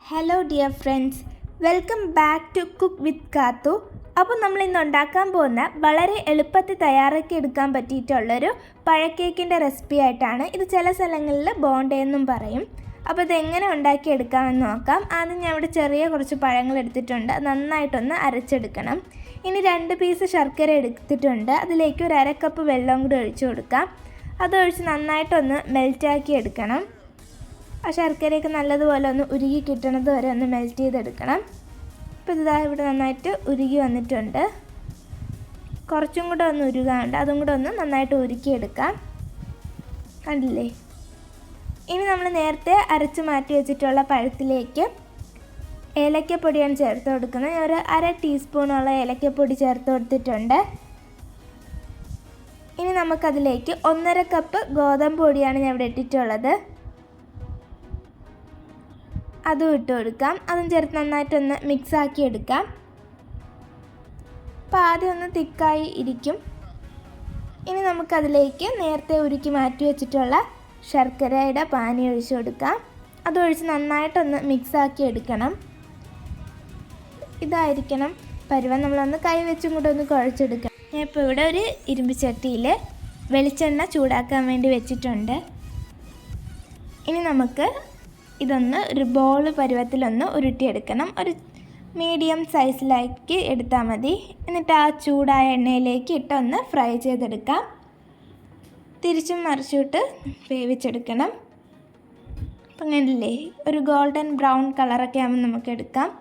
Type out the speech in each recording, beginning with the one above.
Hello dear friends, welcome back to cook with Kathu. അപ്പോൾ നമ്മൾ ഇന്ന് ഉണ്ടാക്കാൻ പോകുന്ന വളരെ എളുപ്പത്തിൽ തയ്യാറാക്കി എടുക്കാൻ പറ്റിയിട്ടുള്ളൊരു പഴക്കേക്കിൻ്റെ റെസിപ്പി ആയിട്ടാണ്. ഇത് ചില സ്ഥലങ്ങളിൽ ബോണ്ടയെന്നും പറയും. അപ്പോൾ ഇതെങ്ങനെ ഉണ്ടാക്കിയെടുക്കാമെന്ന് നോക്കാം. ആദ്യം ഞാൻ ഇവിടെ കുറച്ച് പഴങ്ങൾ എടുത്തിട്ടുണ്ട്. നന്നായിട്ടൊന്ന് അരച്ചെടുക്കണം. ഇനി 2 പീസ് ശർക്കര എടുത്തിട്ടുണ്ട്. അതിലേക്ക് ഒരു 1/2 കപ്പ് വെള്ളം കൂടി ഒഴിച്ചു കൊടുക്കാം. അതൊഴിച്ച് നന്നായിട്ടൊന്ന് മെൽറ്റാക്കി എടുക്കണം. ആ ശർക്കരയൊക്കെ നല്ലതുപോലെ ഒന്ന് ഉരുകി കിട്ടണത് വരെ ഒന്ന് മെൽറ്റ് ചെയ്തെടുക്കണം. അപ്പോൾ ഇതാ ഇവിടെ നന്നായിട്ട് ഉരുകി വന്നിട്ടുണ്ട്. കുറച്ചും കൂടെ ഒന്ന് ഉരുകാണ്ട്, അതും കൂടെ ഒന്ന് നന്നായിട്ട് ഉരുക്കിയെടുക്കാം. കണ്ടില്ലേ? ഇനി നമ്മൾ നേരത്തെ അരച്ച് മാറ്റി വെച്ചിട്ടുള്ള പഴത്തിലേക്ക് ഏലക്കപ്പൊടിയാണ് ചേർത്ത് കൊടുക്കുന്നത്. ഞാൻ ഒരു 1/2 ടീസ്പൂണുള്ള ഏലക്കപ്പൊടി ചേർത്ത് കൊടുത്തിട്ടുണ്ട്. ഇനി നമുക്കതിലേക്ക് 1/2 കപ്പ് ഗോതമ്പ് പൊടിയാണ് ഞാൻ ഇവിടെ ഇട്ടിട്ടുള്ളത്. അതും ഇട്ട് കൊടുക്കാം. അതും ചേർത്ത് നന്നായിട്ടൊന്ന് മിക്സാക്കി എടുക്കാം. അപ്പോൾ ആദ്യം ഒന്ന് തിക്കായി ഇരിക്കും. ഇനി നമുക്കതിലേക്ക് നേരത്തെ ഉരുക്കി മാറ്റി വെച്ചിട്ടുള്ള ശർക്കരയുടെ പാനി ഒഴിച്ച് കൊടുക്കാം. അതൊഴിച്ച് നന്നായിട്ടൊന്ന് മിക്സാക്കി എടുക്കണം. ഇതായിരിക്കണം പരുവം. നമ്മളൊന്ന് കൈ വെച്ചും കൂടെ ഒന്ന് കുഴച്ചെടുക്കണം. ഞാൻ ഇപ്പോൾ ഇവിടെ ഒരു ഇരുമ്പ് ചട്ടിയിൽ വെളിച്ചെണ്ണ ചൂടാക്കാൻ വേണ്ടി വെച്ചിട്ടുണ്ട്. ഇനി നമുക്ക് ഇതൊന്ന് ഒരു ബോൾ പരുവത്തിലൊന്ന് ഉരുട്ടിയെടുക്കണം. ഒരു മീഡിയം സൈസിലാക്കി എടുത്താൽ മതി. എന്നിട്ട് ആ ചൂടായ എണ്ണയിലേക്ക് ഇട്ടൊന്ന് ഫ്രൈ ചെയ്തെടുക്കാം. തിരിച്ചും മറിച്ചിട്ട് വേവിച്ചെടുക്കണം. അപ്പം കണ്ടില്ലേ, ഒരു ഗോൾഡൻ ബ്രൗൺ കളറൊക്കെ ആകുമ്പോൾ നമുക്ക് എടുക്കാം.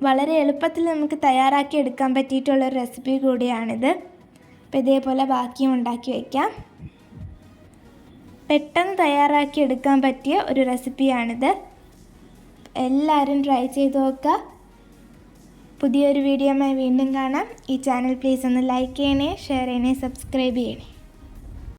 വളരെ എളുപ്പത്തിൽ നമുക്ക് തയ്യാറാക്കി എടുക്കാൻ പറ്റിയിട്ടുള്ളൊരു റെസിപ്പി കൂടിയാണിത്. അപ്പോൾ ഇതേപോലെ ബാക്കിയും ഉണ്ടാക്കി വയ്ക്കാം. പെട്ടെന്ന് തയ്യാറാക്കി എടുക്കാൻ പറ്റിയ ഒരു റെസിപ്പിയാണിത്. എല്ലാവരും ട്രൈ ചെയ്ത് നോക്കുക. പുതിയൊരു വീഡിയോയുമായി വീണ്ടും കാണാം. ഈ ചാനൽ പ്ലീസ് ഒന്ന് ലൈക്ക് ചെയ്യണേ, ഷെയർ ചെയ്യണേ, സബ്സ്ക്രൈബ് ചെയ്യണേ.